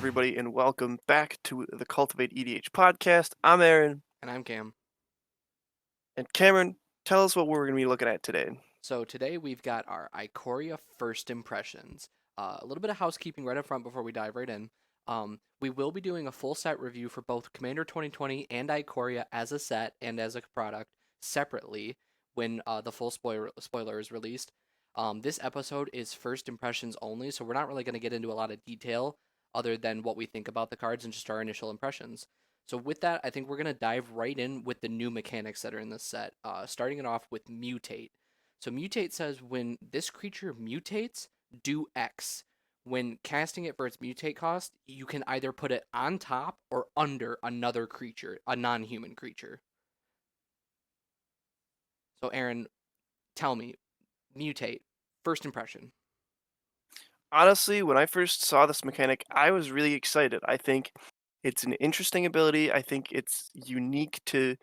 everybody, and welcome back to the Cultivate E.D.H podcast. I'm Aaron, And I'm Cam. and Cameron, tell us what we're going to be looking at today. So today we've got our Ikoria first impressions. A little bit of housekeeping right up front before we dive right in. We will be doing a full set review for both Commander 2020 and Ikoria as a set and as a product separately when the full spoiler is released. This episode is first impressions only, so we're not really going to get into a lot of detail other than what we think about the cards and just our initial impressions. So with that, I think we're going to dive right in with the new mechanics that are in this set, starting it off with Mutate. So Mutate says when this creature mutates, do X. When casting it for its mutate cost, you can either put it on top or under another creature, a non-human creature. So Aaron, tell me, Mutate, first impression. Honestly, when I first saw this mechanic, I was really excited. I think it's an interesting ability. I think it's unique to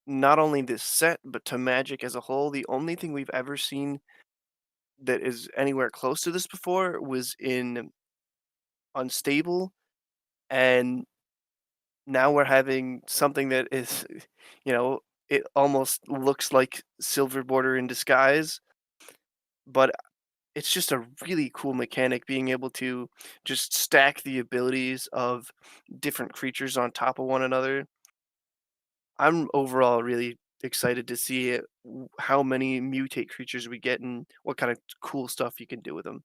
not only this set, but to Magic as a whole. The only thing we've ever seen that is anywhere close to this before was in Unstable, and now we're having something that is, you know, it almost looks like Silver Border in disguise, but it's just a really cool mechanic being able to just stack the abilities of different creatures on top of one another. I'm overall really excited to see how many mutate creatures we get and what kind of cool stuff you can do with them.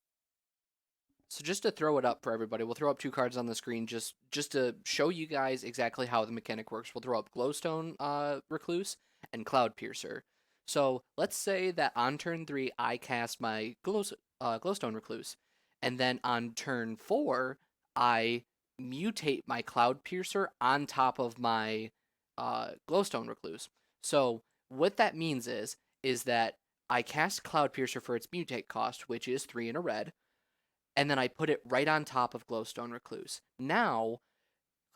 So just to throw it up for everybody, we'll throw up two cards on the screen just to show you guys exactly how the mechanic works. We'll throw up Glowstone Recluse and Cloud Piercer. So let's say that on turn 3 I cast my Glowstone Recluse, and then on turn 4 I mutate my Cloud Piercer on top of my Glowstone Recluse. So what that means is that I cast Cloud Piercer for its mutate cost, which is 3 in a red, and then I put it right on top of Glowstone Recluse. Now,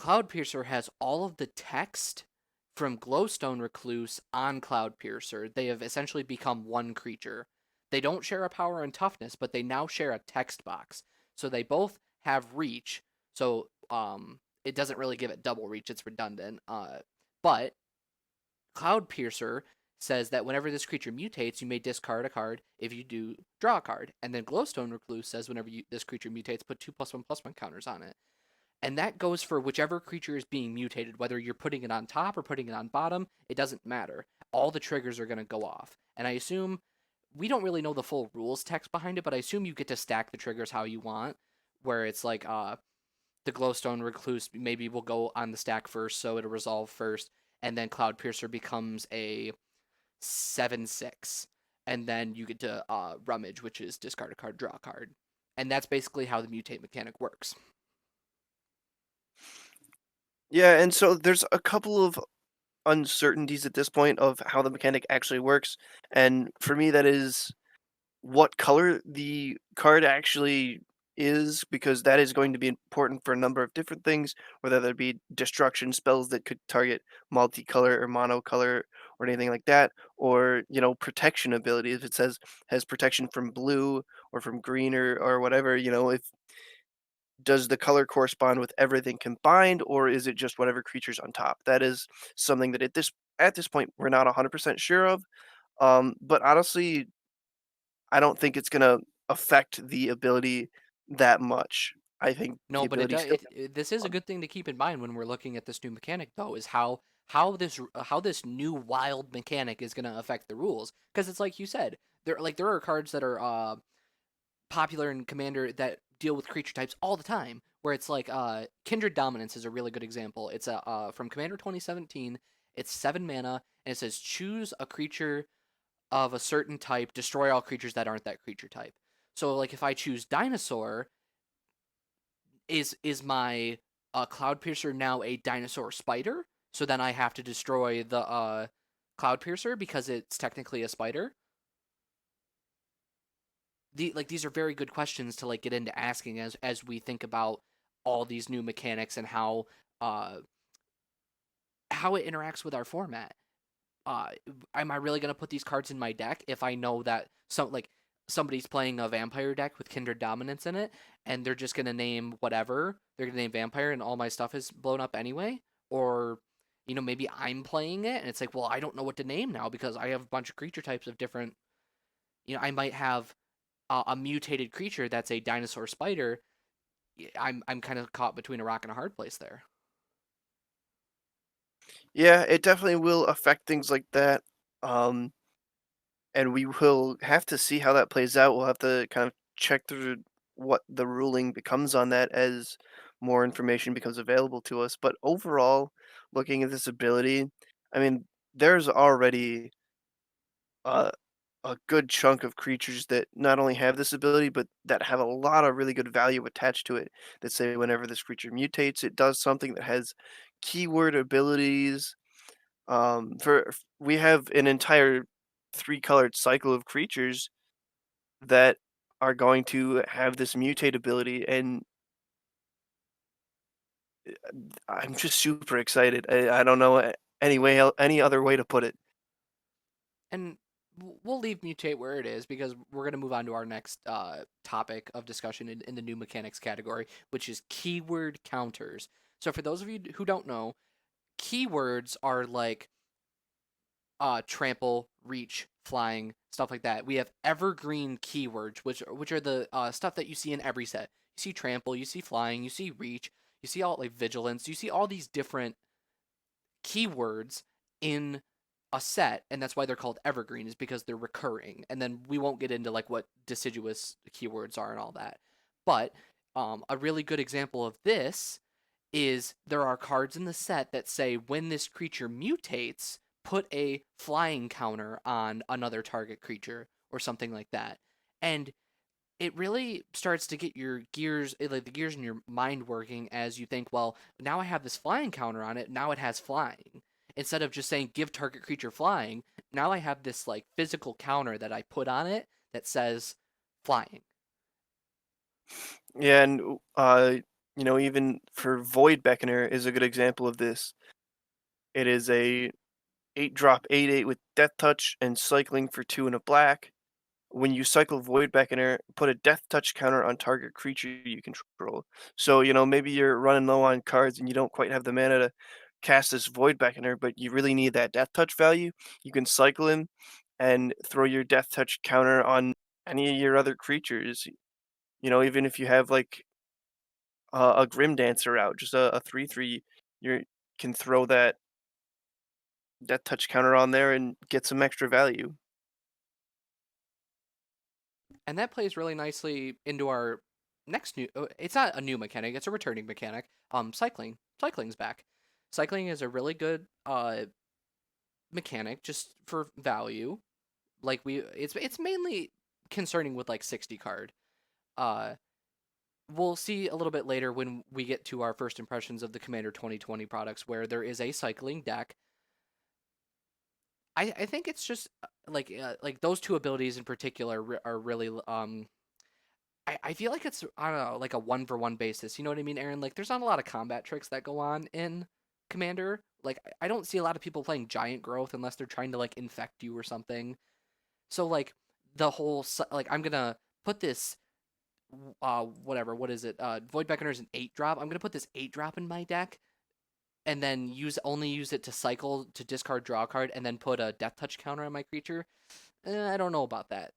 Cloud Piercer has all of the text from Glowstone Recluse on Cloud Piercer. They have essentially become one creature. They don't share a power and toughness, but they now share a text box. So they both have reach. So it doesn't really give it double reach. It's redundant. But Cloud Piercer says that whenever this creature mutates, you may discard a card. If you do, draw a card. And then Glowstone Recluse says whenever this creature mutates, put 2+1/+1 counters on it. And that goes for whichever creature is being mutated, whether you're putting it on top or putting it on bottom, it doesn't matter. All the triggers are going to go off. And I assume, we don't really know the full rules text behind it, but I assume you get to stack the triggers how you want, where it's like the Glowstone Recluse maybe will go on the stack first, so it'll resolve first, and then Cloud Piercer becomes a 7/6, and then you get to Rummage, which is discard a card, draw a card, and that's basically how the mutate mechanic works. Yeah, and so there's a couple of uncertainties at this point of how the mechanic actually works, and for me that is what color the card actually is, because that is going to be important for a number of different things, whether there be destruction spells that could target multicolor or monocolor or anything like that, or protection ability. If it says has protection from blue or from green or whatever, if does the color correspond with everything combined, or is it just whatever creature's on top? That is something that at this point we're not 100% sure of. But honestly, I don't think it's gonna affect the ability that much. I think the No, but ability still this is a fun. good thing to keep in mind when we're looking at this new mechanic, though, is how this new wild mechanic is going to affect the rules. Because it's like you said, there are cards that are popular in Commander that deal with creature types all the time. Where it's like Kindred Dominance is a really good example. It's from Commander 2017. It's 7 mana, and it says choose a creature of a certain type, destroy all creatures that aren't that creature type. So like if I choose Dinosaur, is my Cloud Piercer now a dinosaur spider? So then I have to destroy the Cloud Piercer because it's technically a spider. These are very good questions to like get into asking as we think about all these new mechanics and uh how it interacts with our format. Uh, am I really gonna put these cards in my deck if I know that somebody's playing a vampire deck with Kindred Dominance in it, and they're just gonna name whatever. They're gonna name vampire, and all my stuff is blown up anyway. Or, maybe I'm playing it, and it's like, well, I don't know what to name now because I have a bunch of creature types of different. I might have a mutated creature that's a dinosaur spider. I'm kind of caught between a rock and a hard place there. Yeah, it definitely will affect things like that. Um, and we will have to see how that plays out. We'll have to kind of check through what the ruling becomes on that as more information becomes available to us. But overall, looking at this ability, I mean, there's already a, a good chunk of creatures that not only have this ability, but that have a lot of really good value attached to it. That say whenever this creature mutates, it does something that has keyword abilities. We have an entire three-colored cycle of creatures that are going to have this mutate ability, and I'm just super excited. I don't know any other way to put it. And we'll leave mutate where it is because we're going to move on to our next topic of discussion in the new mechanics category, which is keyword counters. So for those of you who don't know, keywords are like trample, reach, flying, stuff like that. We have evergreen keywords, which are the stuff that you see in every set. You see trample, you see flying, you see reach, you see all like vigilance, you see all these different keywords in a set, and that's why they're called evergreen, is because they're recurring. And then we won't get into like what deciduous keywords are and all that. But a really good example of this is there are cards in the set that say when this creature mutates, put a flying counter on another target creature or something like that. And it really starts to get your gears, like the gears in your mind working as you think, well, now I have this flying counter on it. Now it has flying. Instead of just saying give target creature flying, now I have this like physical counter that I put on it that says flying. Yeah, and even for Void Beckoner is a good example of this. It is a 8-drop 8/8 with Death Touch and cycling for 2 and a black. When you cycle Void Beckoner, put a Death Touch counter on target creature you control. So, maybe you're running low on cards and you don't quite have the mana to cast this Void Beckoner, but you really need that Death Touch value. You can cycle him and throw your Death Touch counter on any of your other creatures. Even if you have like a Grim Dancer out, just a 3/3, you can throw that touch counter on there and get some extra value. And that plays really nicely into our next new. It's not a new mechanic; it's a returning mechanic. Cycling. Cycling's back. Cycling is a really good mechanic just for value. Like it's mainly concerning with like 60 card. Uh, we'll see a little bit later when we get to our first impressions of the Commander 2020 products, where there is a cycling deck. I think it's just like those two abilities in particular are really I feel like it's, I don't know, like a one for one basis. You know what I mean, Aaron? Like there's not a lot of combat tricks that go on in Commander. Like I don't see a lot of people playing Giant Growth unless they're trying to like infect you or something. So like the whole like I'm gonna put this whatever, what is it, Void Beckoner is an 8-drop. I'm gonna put this 8-drop in my deck and then use it to cycle to discard, draw a card, and then put a Death Touch counter on my creature. I don't know about that.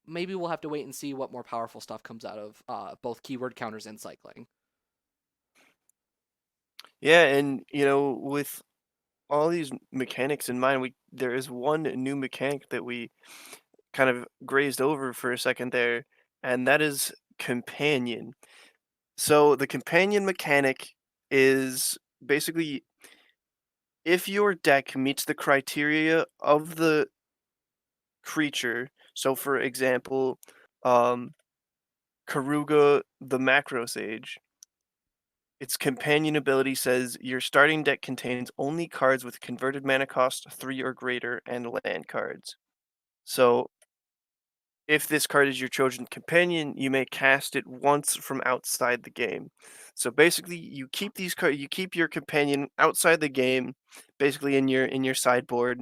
Maybe we'll have to wait and see what more powerful stuff comes out of both keyword counters and cycling. Yeah, and with all these mechanics in mind, we there is one new mechanic that we kind of grazed over for a second there, and that is companion. So the companion mechanic is basically if your deck meets the criteria of the creature. So for example, um, Karuga the Macro Sage. Its companion ability says your starting deck contains only cards with converted mana cost 3 or greater and land cards. So if this card is your chosen companion, you may cast it once from outside the game. So basically, you keep your companion outside the game, basically in your sideboard,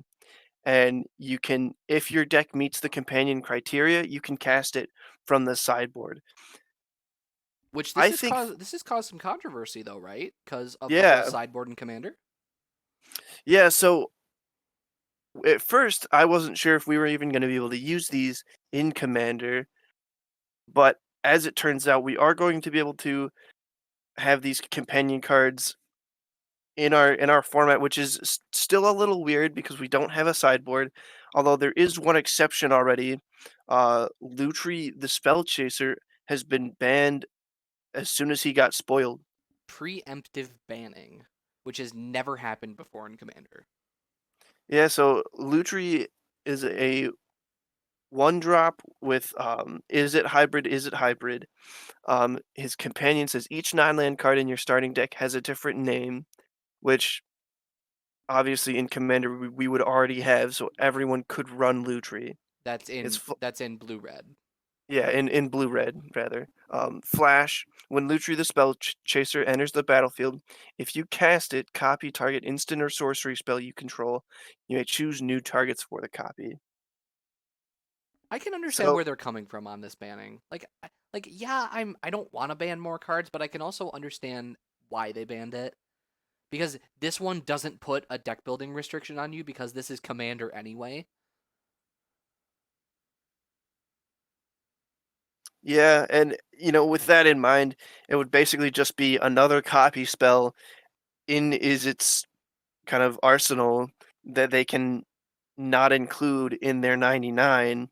and you can, if your deck meets the companion criteria, you can cast it from the sideboard. Which I think, this has caused some controversy though, right? Because of the whole yeah, sideboard and commander. yeah. So at first, I wasn't sure if we were even going to be able to use these in Commander, but as it turns out, we are going to be able to have these companion cards in our format, which is still a little weird because we don't have a sideboard. Although there is one exception already. Lutri, the Spell Chaser, has been banned as soon as he got spoiled. Preemptive banning, which has never happened before in commander. Yeah, so Lutri is a one drop with is it hybrid? Is it hybrid? His companion says each 9 land card in your starting deck has a different name, which obviously in Commander we would already have, so everyone could run Lutri. It's That's in blue red. yeah, in blue red rather. Flash: when Lutri the Spell Chaser enters the battlefield, if you cast it, copy target instant or sorcery spell you control. You may choose new targets for the copy. I can understand So where they're coming from on this banning. Like yeah, I don't want to ban more cards, but I can also understand why they banned it. Because this one doesn't put a deck building restriction on you because this is commander anyway. yeah, and with that in mind, it would basically just be another copy spell in is its kind of arsenal that they can not include in their 99,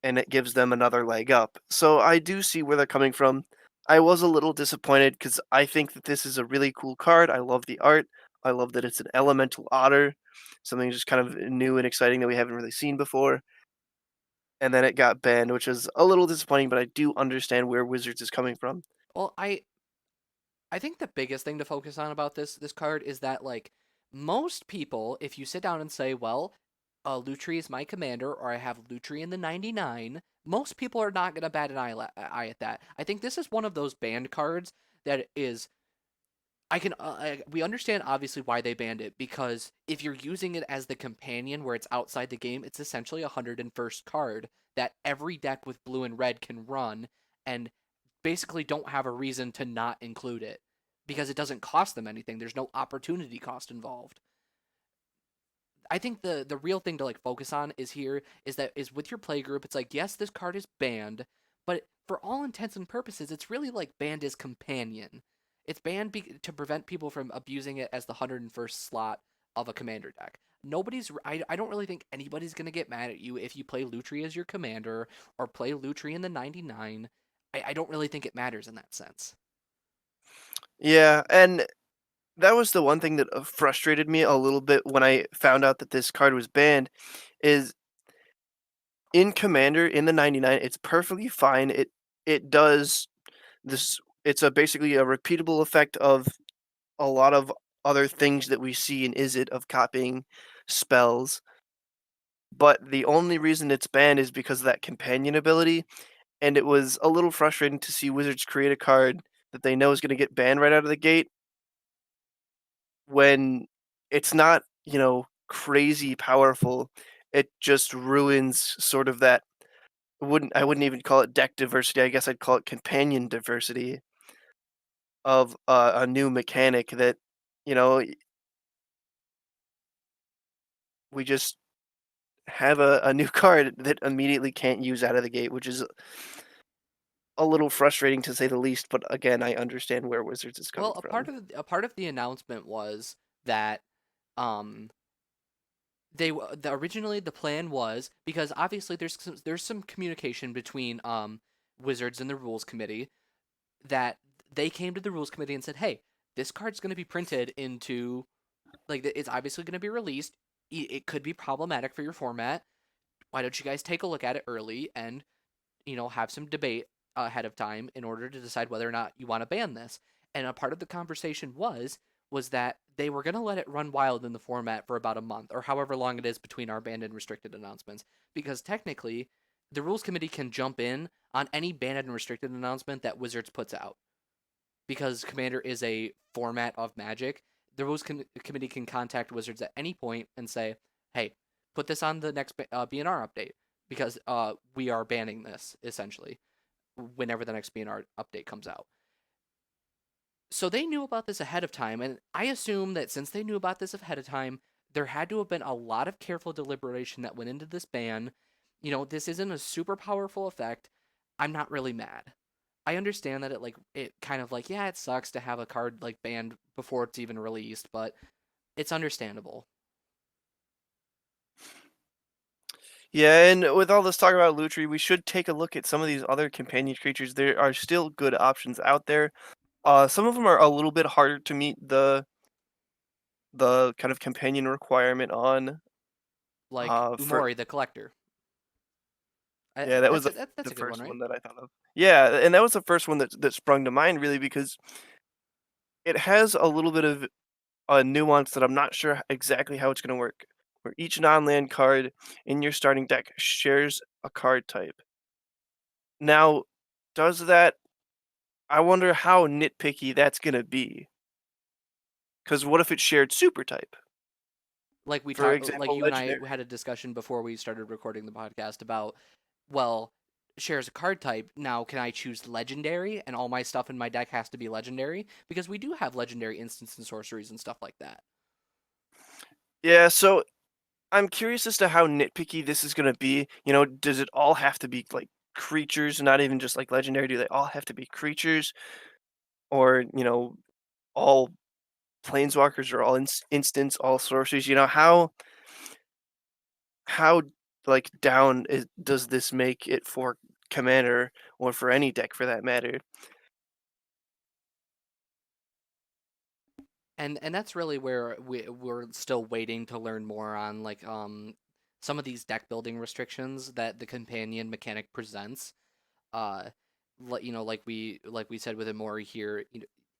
and it gives them another leg up. So I do see where they're coming from. I was a little disappointed because I think that this is a really cool card. I love the art. I love that it's an elemental otter, something just kind of new and exciting that we haven't really seen before. And then it got banned, which is a little disappointing, but I do understand where Wizards is coming from. Well, I think the biggest thing to focus on about this card is that like most people, if you sit down and say, well, Lutri is my commander, or I have Lutri in the 99, most people are not gonna bat an eye at that. I think this is one of those banned cards that is we understand obviously why they banned it because if you're using it as the companion where it's outside the game, it's essentially a 101st card that every deck with blue and red can run and basically don't have a reason to not include it because it doesn't cost them anything. There's no opportunity cost involved. I think the real thing to like focus on is here is that is with your play group. It's like yes, this card is banned, but for all intents and purposes, it's really like banned as companion. It's banned to prevent people from abusing it as the 101st slot of a commander deck. I don't really think anybody's gonna get mad at you if you play Lutri as your commander or play Lutri in the 99. I don't really think it matters in that sense. Yeah, and that was the one thing that frustrated me a little bit when I found out that this card was banned. Is in Commander in the 99, it's perfectly fine. It does this. It's a basically a repeatable effect of a lot of other things that we see in Is It of copying spells. But the only reason it's banned is because of that companion ability, and it was a little frustrating to see Wizards create a card that they know is going to get banned right out of the gate when it's not, crazy powerful. It just ruins sort of that. I wouldn't even call it deck diversity. I guess I'd call it companion diversity of a new mechanic that you know we just have a new card that immediately can't use out of the gate, which is a little frustrating to say the least. But again, I understand where Wizards is Well, coming from. a part of the announcement was that um originally the plan was because obviously there's some communication between Wizards and the rules committee that they came to the rules committee and said, "Hey, this card's going to be printed into like it's obviously going to be released. It could be problematic for your format. Why don't you guys take a look at it early and have some debate ahead of time in order to decide whether or not you want to ban this?" And a part of the conversation was that they were going to let it run wild in the format for about a month or however long it is between our banned and restricted announcements because technically the rules committee can jump in on any banned and restricted announcement that Wizards puts out because Commander is a format of Magic. The rules committee can contact Wizards at any point and say, "Hey, put this on the next BNR update because we are banning this essentially whenever the next BNR update comes out. So they knew about this ahead of time, and I assume that since they knew about this ahead of time, there had to have been a lot of careful deliberation that went into this ban. This isn't a super powerful effect. I'm not really mad. I understand that it kind of like, yeah, it sucks to have a card like banned before it's even released, but it's understandable. Yeah, and with all this talk about Lutri, we should take a look at some of these other companion creatures. There are still good options out there. Some of them are a little bit harder to meet the kind of companion requirement on. Like For Umori the Collector. Yeah, that was That's the a good one, first right? one that I thought of. Yeah, and that was the first one that sprung to mind really because it has a little bit of a nuance that I'm not sure exactly how it's going to work. Where each non-land card in your starting deck shares a card type. Now, does that? I wonder how nitpicky that's going to be. Because what if it shared super type? For Like example, you and I legendary. had a discussion before we started recording the podcast about, well, shares a card type. Now, can I choose legendary and all my stuff in my deck has to be legendary? Because we do have legendary instants and sorceries and stuff like that. Yeah, so I'm curious as to how nitpicky this is gonna be. Does it all have to be like creatures, not even just like legendary? Do they all have to be creatures, or all planeswalkers, or all instants, all sorceries? How like down does this make it for commander or for any deck for that matter? And that's really where we're still waiting to learn more on like some of these deck building restrictions that the companion mechanic presents. Uh, like we said with Amori here,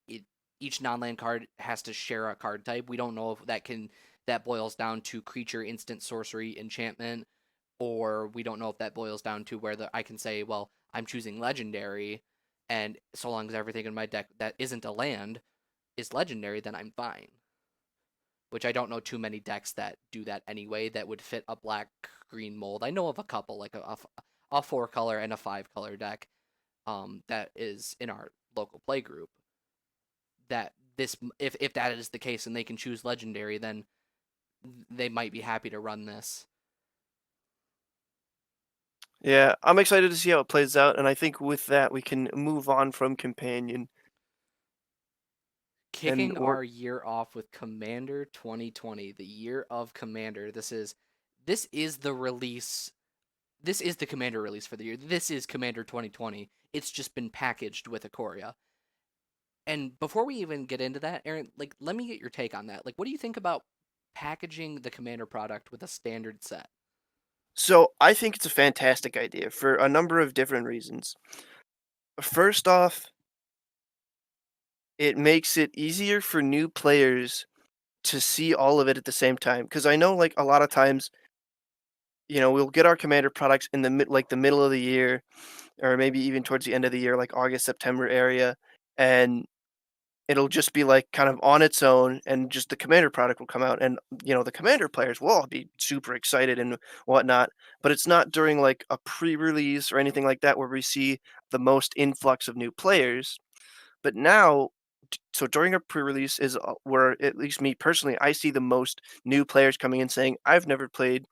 it, each non-land card has to share a card type. We don't know if that boils down to creature, instant, sorcery, enchantment, or we don't know if that boils down to where I can say, well, I'm choosing legendary, and so long as everything in my deck that isn't a land is legendary, then I'm fine. Which I don't know too many decks that do that anyway that would fit a black green mold. I know of a couple, like a 4 color and a 5 color deck that is in our local play group. That this, if that is the case and they can choose legendary, then they might be happy to run this. Yeah, I'm excited to see how it plays out, and I think with that we can move on from companion and Kicking work. our year off with Commander 2020, the year of Commander. This is the release. This is the Commander release for the year. This is Commander 2020. It's just been packaged with Ikoria. And before we even get into that, Aaron, like let me get your take on that. Like what do you think about packaging the Commander product with a standard set? So I think it's a fantastic idea for a number of different reasons. First off, it makes it easier for new players to see all of it at the same time. Because I know, like, a lot of times, we'll get our commander products in the middle of the year, or maybe even towards the end of the year, like August, September area, and it'll just be like kind of on its own, and just the commander product will come out, and the commander players will all be super excited and whatnot. But it's not during like a pre-release or anything like that where we see the most influx of new players. But now, so during a pre-release is where, at least me personally, I see the most new players coming in saying, "I've never played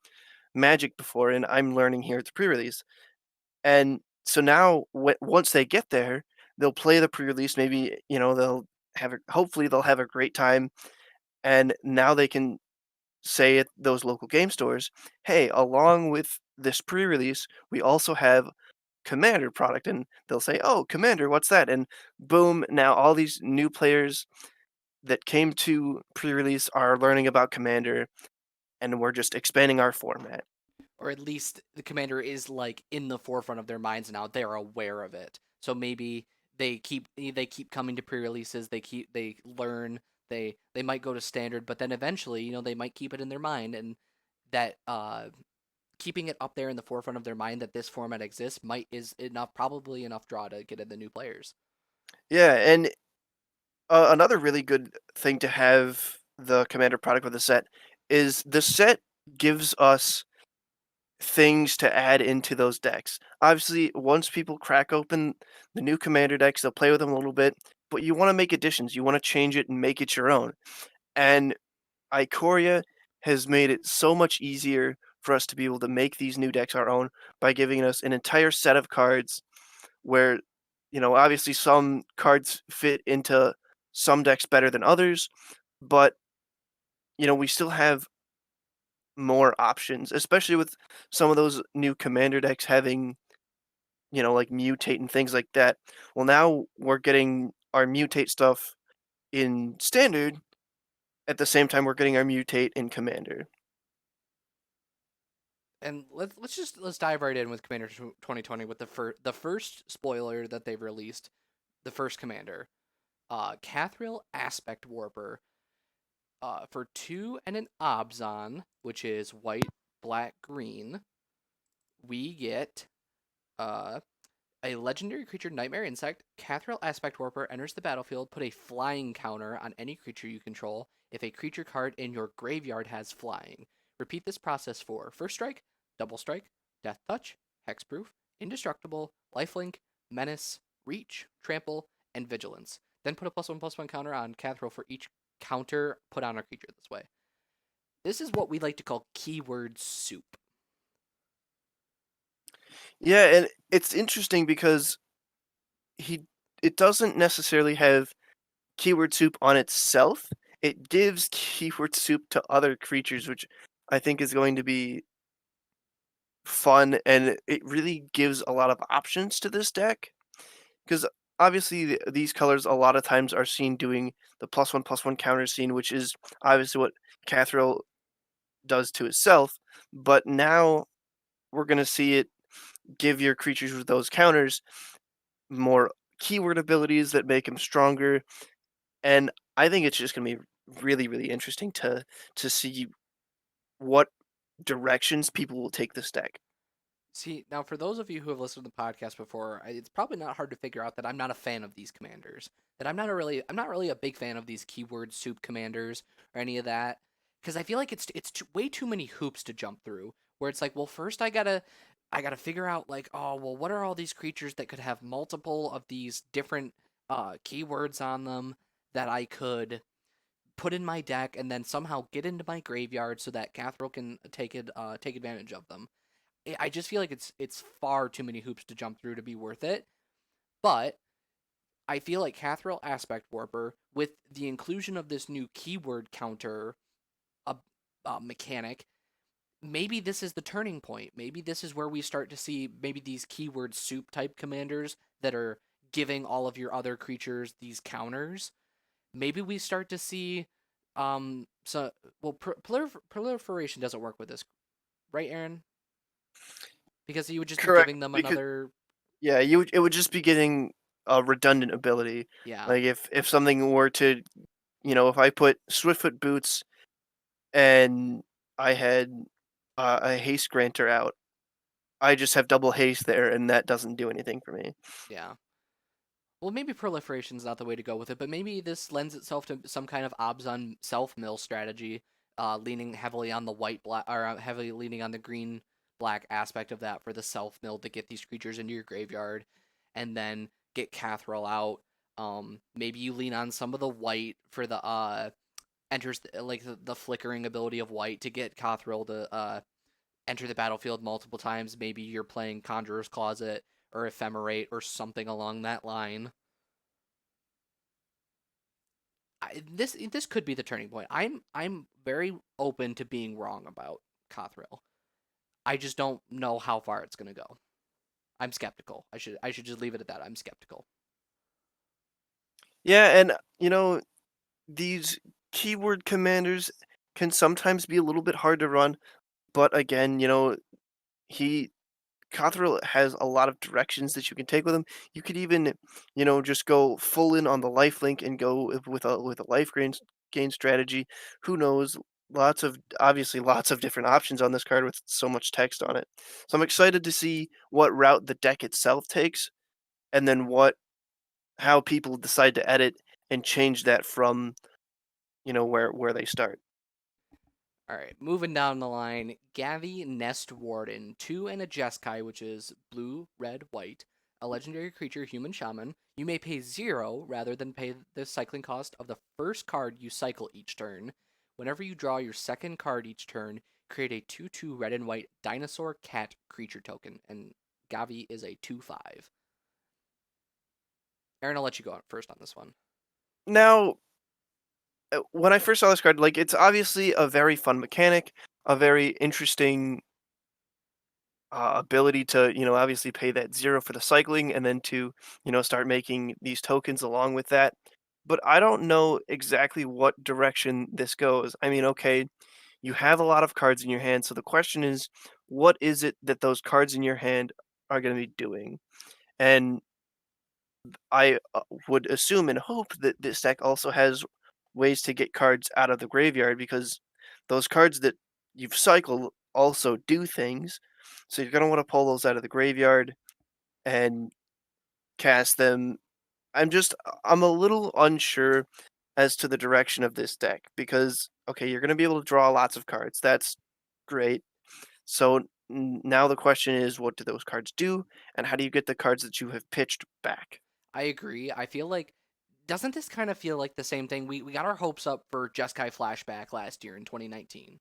Magic before, and I'm learning here at the pre-release." And so now, once they get there, they'll play the pre-release. Maybe they'll hopefully they'll have a great time, and now they can say at those local game stores, "Hey, along with this pre-release, we also have Commander product," and they'll say, "Oh, Commander, what's that?" And boom, now all these new players that came to pre-release are learning about Commander, and we're just expanding our format. Or at least the Commander is like in the forefront of their minds now. They're aware of it. So maybe they keep coming to pre-releases, they learn, they might go to standard, but then eventually, they might keep it in their mind and that keeping it up there in the forefront of their mind that this format exists might is enough probably enough draw to get in the new players. Yeah, and another really good thing to have the Commander product with the set is the set gives us things to add into those decks. Obviously, once people crack open the new commander decks, they'll play with them a little bit, but you want to make additions. You want to change it and make it your own. And Ikoria has made it so much easier for us to be able to make these new decks our own by giving us an entire set of cards where, obviously some cards fit into some decks better than others, but, we still have more options, especially with some of those new commander decks having, like mutate and things like that. Well, now we're getting our mutate stuff in standard at the same time we're getting our mutate in commander. And let's dive right in with Commander 2020 with the first spoiler that they've released, the first commander, Cathril Aspect Warper. For 2 and an Obzon, which is white, black, green, we get uh a legendary creature, Nightmare Insect. Cathril Aspect Warper enters the battlefield. Put a flying counter on any creature you control if a creature card in your graveyard has flying. Repeat this process for First Strike, Double Strike, Death Touch, Hexproof, Indestructible, Lifelink, Menace, Reach, Trample, and Vigilance. Then put a +1/+1 counter on Cathril for each counter put on a creature this way. This is what we like to call keyword soup. Yeah, and it's interesting because he it doesn't necessarily have keyword soup on itself. It gives keyword soup to other creatures, which I think is going to be fun, and it really gives a lot of options to this deck. Because obviously these colors a lot of times are seen doing the +1/+1 counter scene, which is obviously what Cathril does to itself. But now we're gonna see it give your creatures with those counters more keyword abilities that make them stronger, and I think it's just gonna be really, really interesting to see what directions people will take this deck. See, now for those of you who have listened to the podcast before, it's probably not hard to figure out that I'm not a fan of these commanders. That I'm not really a big fan of these keyword soup commanders or any of that, because I feel like way too many hoops to jump through. Where it's like, well, first I gotta figure out like, oh, well, what are all these creatures that could have multiple of these different keywords on them that I could put in my deck and then somehow get into my graveyard so that Cathril can take advantage of them. I just feel like it's far too many hoops to jump through to be worth it. But I feel like Cathril Aspect Warper, with the inclusion of this new keyword counter uh, mechanic, maybe this is the turning point. Maybe this is where we start to see maybe these keyword soup type commanders that are giving all of your other creatures these counters. Maybe we start to see so well proliferation doesn't work with this, right, Aaron? Because you would just be Correct, giving them because another. yeah, it would just be getting a redundant ability. Yeah, Like if something were to, if I put Swiftfoot Boots and I had a haste granter out, I just have double haste there, and that doesn't do anything for me. yeah. Well, maybe proliferation's not the way to go with it, but maybe this lends itself to some kind of Obzon self mill strategy, leaning heavily on the white black or heavily leaning on the green black aspect of that for the self mill to get these creatures into your graveyard, and then get Cathril out. Maybe you lean on some of the white for the enters like the flickering ability of white to get Cathril to enter the battlefield multiple times. Maybe you're playing Conjurer's Closet or Ephemerate or something along that line. This could be the turning point. I'm very open to being wrong about Cothril. I just don't know how far it's gonna go. I'm skeptical. I should just leave it at that. I'm skeptical. Yeah, and these keyword commanders can sometimes be a little bit hard to run, but again, he Cothril has a lot of directions that you can take with him. You could even, just go full in on the life link and go with a life gain strategy. Who knows? Lots of different options on this card with so much text on it. So I'm excited to see what route the deck itself takes, and then how people decide to edit and change that from where they start. All right, moving down the line, Gavi Nest Warden, 2 and a Jeskai, which is blue, red, white, a legendary creature, human shaman. You may pay 0 rather than pay the cycling cost of the first card you cycle each turn. Whenever you draw your second card each turn, create a 2/2 red and white dinosaur cat creature token, and Gavi is a 2/5. Aaron, I'll let you go out first on this one. Now, when I first saw this card, like, it's obviously a very fun mechanic, a very interesting ability to, obviously pay that 0 for the cycling and then to, start making these tokens along with that. But I don't know exactly what direction this goes. I mean, okay, you have a lot of cards in your hand, so the question is, what is it that those cards in your hand are going to be doing? And I would assume and hope that this deck also has ways to get cards out of the graveyard because those cards that you've cycled also do things. So you're going to want to pull those out of the graveyard and cast them. I'm a little unsure as to the direction of this deck because okay, you're going to be able to draw lots of cards. That's great. So now the question is, what do those cards do, and how do you get the cards that you have pitched back? I agree. I feel like doesn't this kind of feel like the same thing? We got our hopes up for Jeskai Flashback last year in 2019.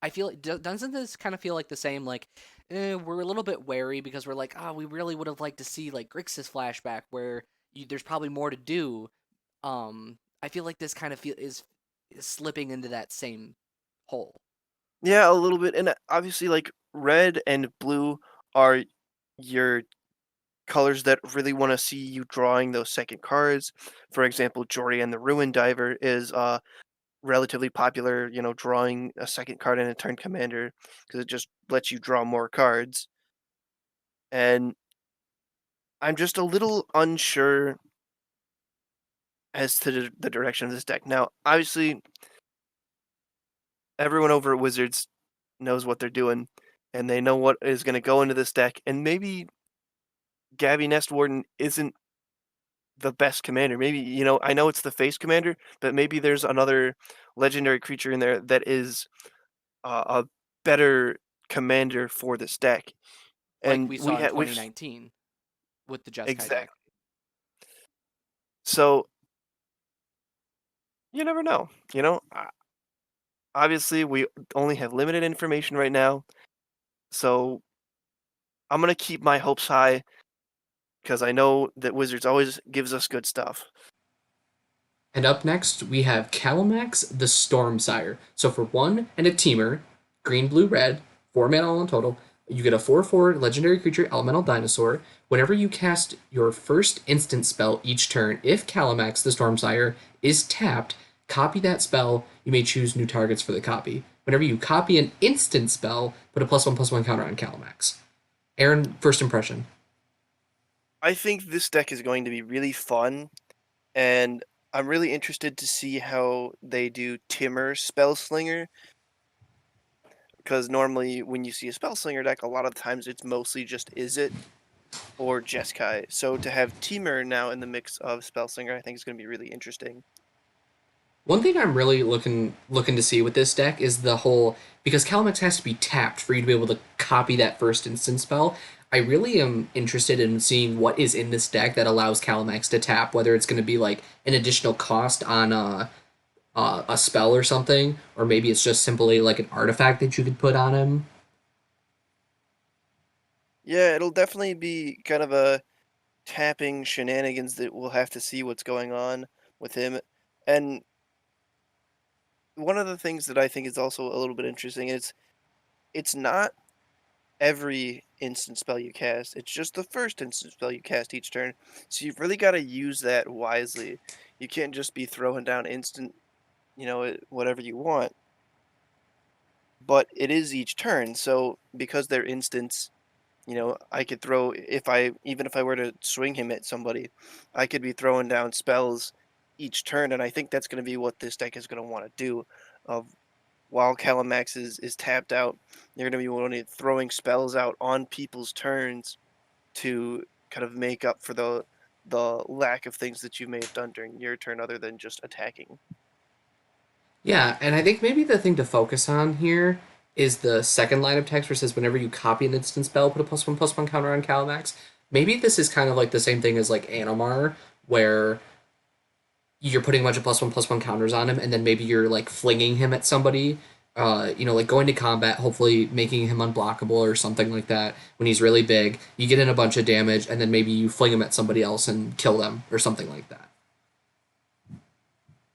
I feel doesn't this kind of feel like the same? Like, we're a little bit wary because we're like, oh, we really would have liked to see like Grixis Flashback where there's probably more to do. I feel like this kind of is slipping into that same hole. Yeah, a little bit, and obviously, like red and blue are your colors that really want to see you drawing those second cards. For example, Jory and the Ruin Diver is relatively popular, drawing a second card in a turn commander because it just lets you draw more cards. And I'm just a little unsure as to the direction of this deck. Now, obviously, everyone over at Wizards knows what they're doing, and they know what is going to go into this deck. And maybe Gavi Nest Warden isn't the best commander. Maybe, I know it's the face commander, but maybe there's another legendary creature in there that is a better commander for this deck. Like And we saw in we've 2019 with the Jeskai deck. exactly. So you never know. Obviously we only have limited information right now, so I'm gonna keep my hopes high because I know that Wizards always gives us good stuff. And up next, we have Calamax the Stormsire. So for one and a teamer, green, blue, red, 4 mana all in total, you get a 4/4 legendary creature elemental dinosaur. Whenever you cast your first instant spell each turn, if Calamax the Stormsire is tapped, copy that spell. You may choose new targets for the copy. Whenever you copy an instant spell, put a +1/+1 counter on Calamax. Aaron, first impression. I think this deck is going to be really fun, and I'm really interested to see how they do Timur Spellslinger because normally when you see a Spellslinger deck, a lot of times it's mostly just Izzet or Jeskai. So to have Timur now in the mix of Spellslinger, I think is going to be really interesting. One thing I'm really looking to see with this deck is the whole because Calamix has to be tapped for you to be able to copy that first instant spell. I really am interested in seeing what is in this deck that allows Calamax to tap, whether it's going to be like an additional cost on a spell or something, or maybe it's just simply like an artifact that you could put on him. Yeah, it'll definitely be kind of a tapping shenanigans that we'll have to see what's going on with him. And one of the things that I think is also a little bit interesting is it's not every instant spell you cast. It's just the first instant spell you cast each turn. So you've really got to use that wisely. You can't just be throwing down instant, whatever you want. But it is each turn. So because they're instants, I could throw even if I were to swing him at somebody, I could be throwing down spells each turn, and I think that's going to be what this deck is going to want to do. Of while Calamax is tapped out, you're going to be wanting throwing spells out on people's turns to kind of make up for the lack of things that you may have done during your turn other than just attacking. Yeah, and I think maybe the thing to focus on here is the second line of text where it says whenever you copy an instant spell, put a +1/+1 counter on Calamax. Maybe this is kind of like the same thing as like Animar, where you're putting a bunch of +1/+1 counters on him, and then maybe you're like flinging him at somebody. Like going to combat, hopefully making him unblockable or something like that. When he's really big, you get in a bunch of damage, and then maybe you fling him at somebody else and kill them or something like that.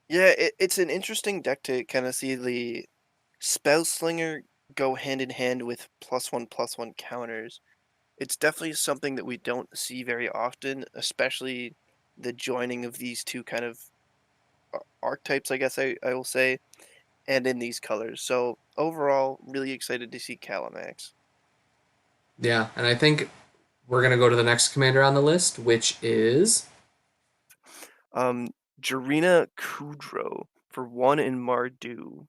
Yeah, it's an interesting deck to kind of see the spell slinger go hand in hand with +1/+1 counters. It's definitely something that we don't see very often, especially the joining of these two kind of archetypes, I guess I will say, and in these colors. So overall, really excited to see Calamax. Yeah, and I think we're gonna go to the next commander on the list, which is Um, Jurina Kudrow for 1 in Mardu.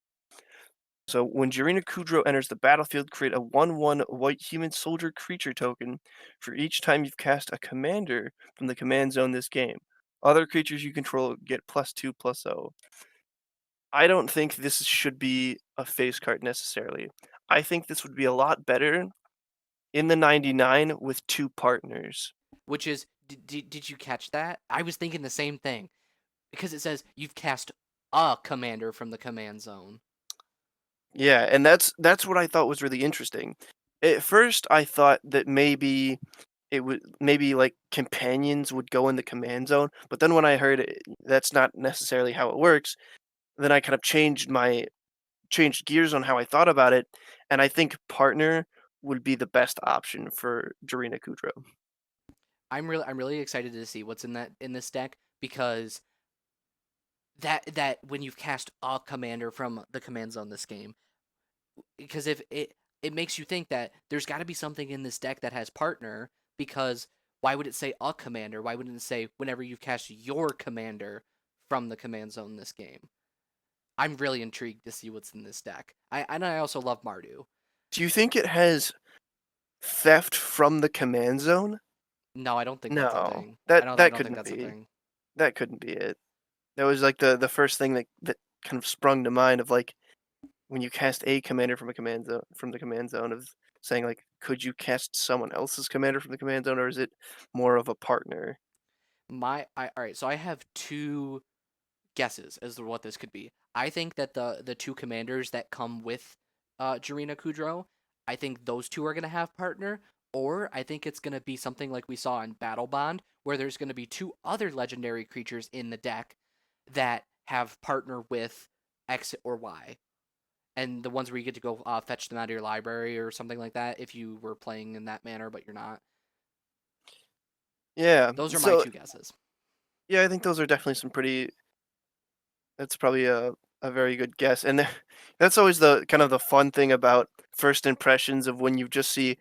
So when Jurina Kudrow enters the battlefield, create a 1/1 white human soldier creature token for each time you've cast a commander from the command zone this game. Other creatures you control get +2/+0. I don't think this should be a face card necessarily. I think this would be a lot better in the 99 with 2 partners. Which is, did you catch that? I was thinking the same thing because it says you've cast a commander from the command zone. Yeah, and that's what I thought was really interesting. At first, I thought that maybe it would maybe like companions would go in the command zone, but then when I heard that's not necessarily how it works, then I kind of changed gears on how I thought about it, and I think partner would be the best option for Jurina Kudrow. I'm really excited to see what's in this deck because that when you've cast a commander from the command zone this game, because if it makes you think that there's got to be something in this deck that has partner, because why would it say a commander? Why wouldn't it say whenever you've cast your commander from the command zone this game? I'm really intrigued to see what's in this deck. I also love Mardu. Do you think it has theft from the command zone? No, I don't think that's a No. thing. I That don't I that don't think couldn't that's a be. thing. That couldn't be it. That was like the first thing that kind of sprung to mind of like when you cast a commander from a command zone from the command zone of saying like could you cast someone else's commander from the command zone or is it more of a partner? All right, so I have two guesses as to what this could be. I think that the two commanders that come with Jurina Kudrow, I think those two are gonna have partner, or I think it's gonna be something like we saw in Battle Bond, where there's gonna be two other legendary creatures in the deck that have partner with X or Y. And the ones where you get to go fetch them out of your library or something like that if you were playing in that manner, but you're not. Yeah. Those are my So two guesses. yeah, I think those are definitely some pretty that's probably a very good guess. And that's always the kind of the fun thing about first impressions of when you just see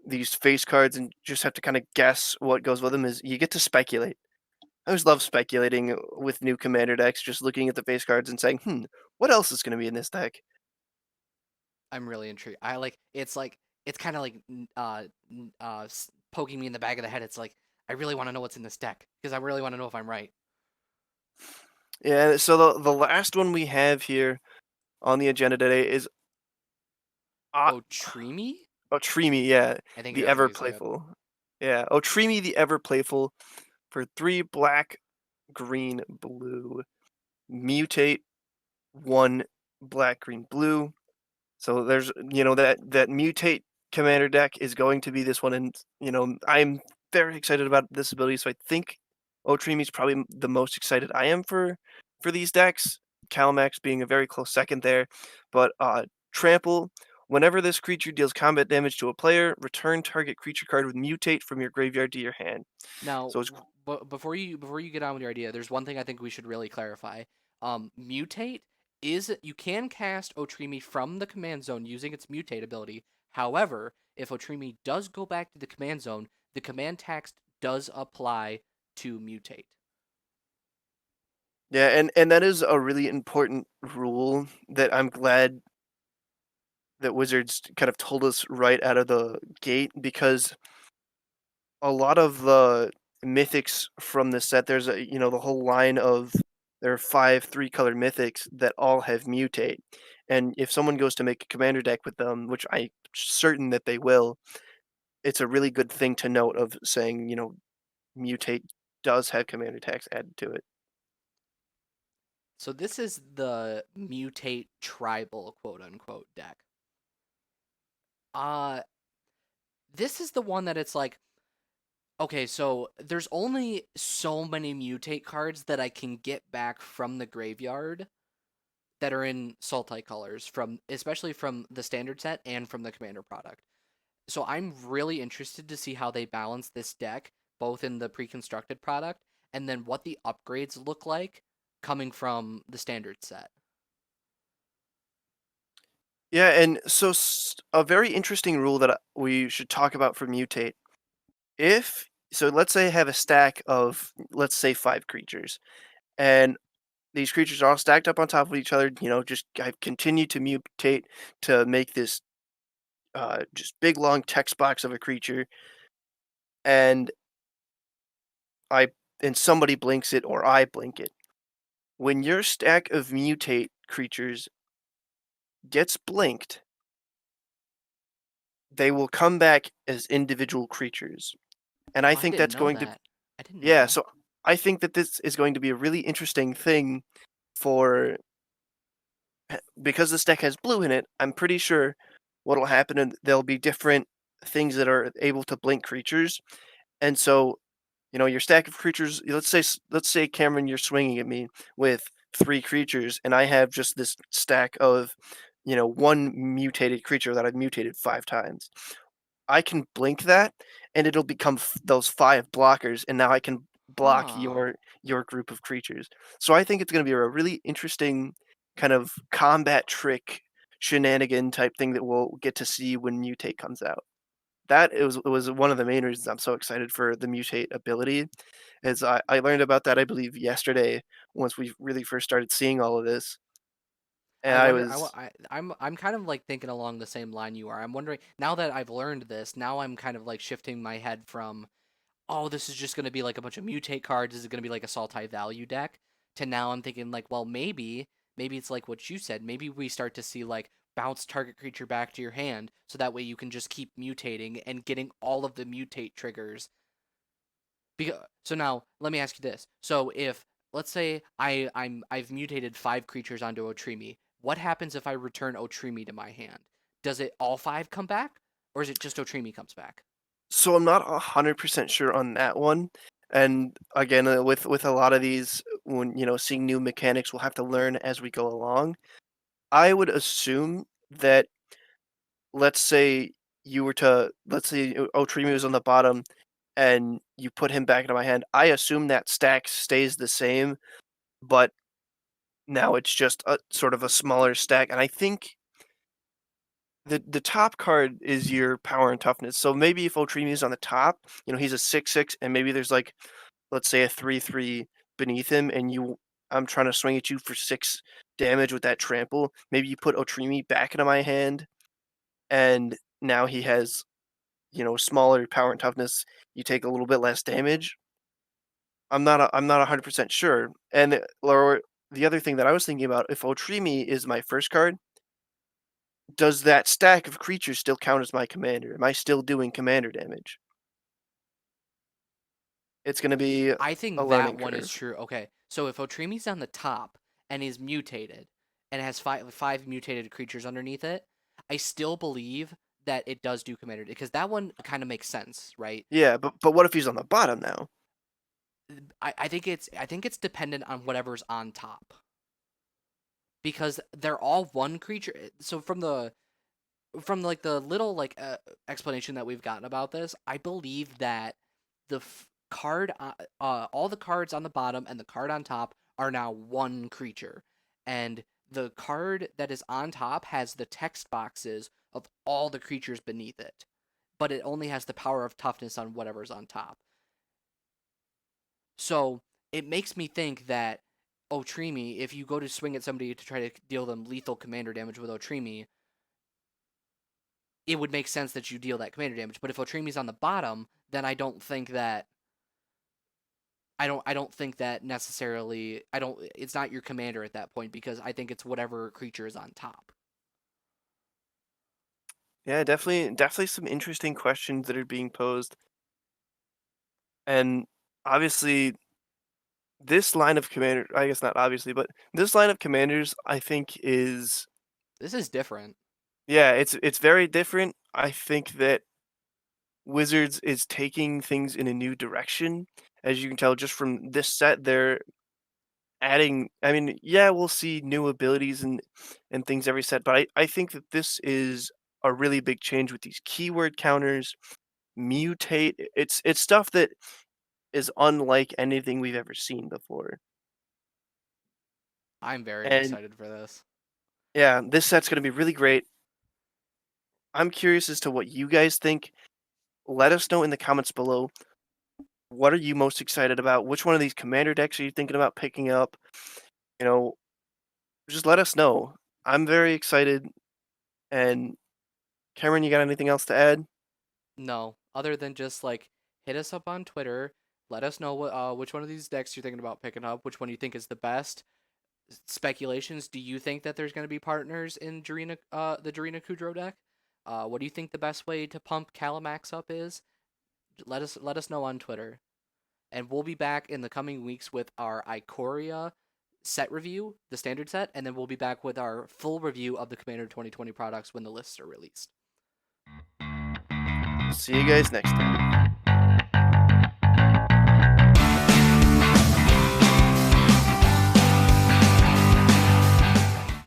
these face cards and just have to kind of guess what goes with them is you get to speculate. I always love speculating with new commander decks, just looking at the face cards and saying, what else is going to be in this deck? I'm really intrigued. Like it's kind of like poking me in the back of the head. It's like I really want to know what's in this deck because I really want to know if I'm right. Yeah, so the last one we have here on the agenda today is uh, Oh, Trimi? Otrimi, yeah, I think the that's how ever you say it. playful. Yeah, Otrimi, the ever playful for 3 black, green, blue. Mutate 1 black, green, blue. So there's that mutate commander deck is going to be this one, and I'm very excited about this ability. So I think Otrimi is probably the most excited I am for these decks. Calamax being a very close second there, but trample. Whenever this creature deals combat damage to a player, return target creature card with mutate from your graveyard to your hand. Now, So it's but before you get on with your idea, there's one thing I think we should really clarify. Mutate is you can cast Otrimi from the command zone using its mutate ability. However, if Otrimi does go back to the command zone, the command text does apply to mutate. yeah, and that is a really important rule that I'm glad that Wizards kind of told us right out of the gate because a lot of the mythics from this set, there's the whole line of there are 5 3-color mythics that all have mutate. And if someone goes to make a commander deck with them, which I'm certain that they will, it's a really good thing to note of saying, mutate does have commander tax added to it. So this is the mutate tribal quote unquote deck. Uh this is the one that it's like, okay, so there's only so many mutate cards that I can get back from the graveyard that are in Sultai colors, from especially from the standard set and from the commander product. So I'm really interested to see how they balance this deck, both in the pre-constructed product and then what the upgrades look like coming from the standard set. Yeah, and so a very interesting rule that we should talk about for mutate. If so, let's say I have a stack of, let's say, 5 creatures, and these creatures are all stacked up on top of each other. Just I've continued to mutate to make this just big long text box of a creature, and I and somebody blinks it or I blink it. When your stack of mutate creatures gets blinked, they will come back as individual creatures. And I Oh, I think didn't that's know going to that. I didn't know yeah, that. so I think that this is going to be a really interesting thing for because this deck has blue in it. I'm pretty sure what'll happen and there'll be different things that are able to blink creatures. And so, your stack of creatures, let's say Cameron, you're swinging at me with 3 creatures and I have just this stack of, one mutated creature that I've mutated 5 times. I can blink that, and it'll become those 5 blockers, and now I can block Huh. your group of creatures. So I think it's going to be a really interesting kind of combat trick shenanigan type thing that we'll get to see when Mutate comes out. That it was one of the main reasons I'm so excited for the Mutate ability. As I learned about that, I believe yesterday, once we really first started seeing all of this, and I I wonder. was I'm kind of like thinking along the same line you are. I'm wondering now that I've learned this. Now I'm kind of like shifting my head from, oh, this is just going to be like a bunch of mutate cards. This is going to be like a Sultai value deck. To now I'm thinking like, well, maybe it's like what you said. Maybe we start to see like bounce target creature back to your hand, so that way you can just keep mutating and getting all of the mutate triggers. So now let me ask you this: so if let's say I've mutated 5 creatures onto Otrimi, what happens if I return Otrimi to my hand? Does it all 5 come back, or is it just Otrimi comes back? so I'm not 100% sure on that one. And again, with a lot of these, when seeing new mechanics, we'll have to learn as we go along. I would assume that, let's say Otrimi was on the bottom, and you put him back into my hand. I assume that stack stays the same, but now it's just a sort of a smaller stack. And I think the top card is your power and toughness. So maybe if Otrimi is on the top, he's a 6/6, and maybe there's like, let's say, a 3/3 beneath him, and I'm trying to swing at you for 6 damage with that trample. Maybe you put Otrimi back into my hand, and now he has, smaller power and toughness. You take a little bit less damage. I'm not 100% sure. And or the other thing that I was thinking about, if Otrimi is my first card, does that stack of creatures still count as my commander? Am I still doing commander damage? It's going to be I a think that learning one is curve. true. Okay, so if Otrimi's on the top and is mutated and has five mutated creatures underneath it, I still believe that it does do commander because that one kind of makes sense, right? Yeah, but what if he's on the bottom now? I think it's dependent on whatever's on top because they're all one creature. So from like the little like explanation that we've gotten about this, I believe that the card, all the cards on the bottom and the card on top are now one creature, and the card that is on top has the text boxes of all the creatures beneath it, but it only has the power of toughness on whatever's on top. So it makes me think that Otrimi, if you go to swing at somebody to try to deal them lethal commander damage with Otrimi, it would make sense that you deal that commander damage. But if Otrimi's on the bottom, then I don't think that I don't think that necessarily I don't it's not your commander at that point because I think it's whatever creature is on top. Yeah, definitely some interesting questions that are being posed. And obviously this line of commander, I guess not obviously, but this line of commanders I think is, This is different. yeah, it's very different. I think that Wizards is taking things in a new direction. As you can tell just from this set, they're adding, I mean, yeah, we'll see new abilities and things every set, but I think that this is a really big change with these keyword counters, mutate. It's stuff that is unlike anything we've ever seen before. I'm very And excited for this. yeah, this set's gonna be really great. I'm curious as to what you guys think. Let us know in the comments below. What are you most excited about? Which one of these commander decks are you thinking about picking up? You know, just let us know. I'm very excited. And Cameron, you got anything else to add? No, other than just like hit us up on Twitter, let us know which one of these decks you're thinking about picking up, which one you think is the best. Speculations, do you think that there's going to be partners in the Jurina Kudrow deck? What do you think the best way to pump Calamax up is? Let us know on Twitter. And we'll be back in the coming weeks with our Ikoria set review, the standard set, and then we'll be back with our full review of the Commander 2020 products when the lists are released. See you guys next time.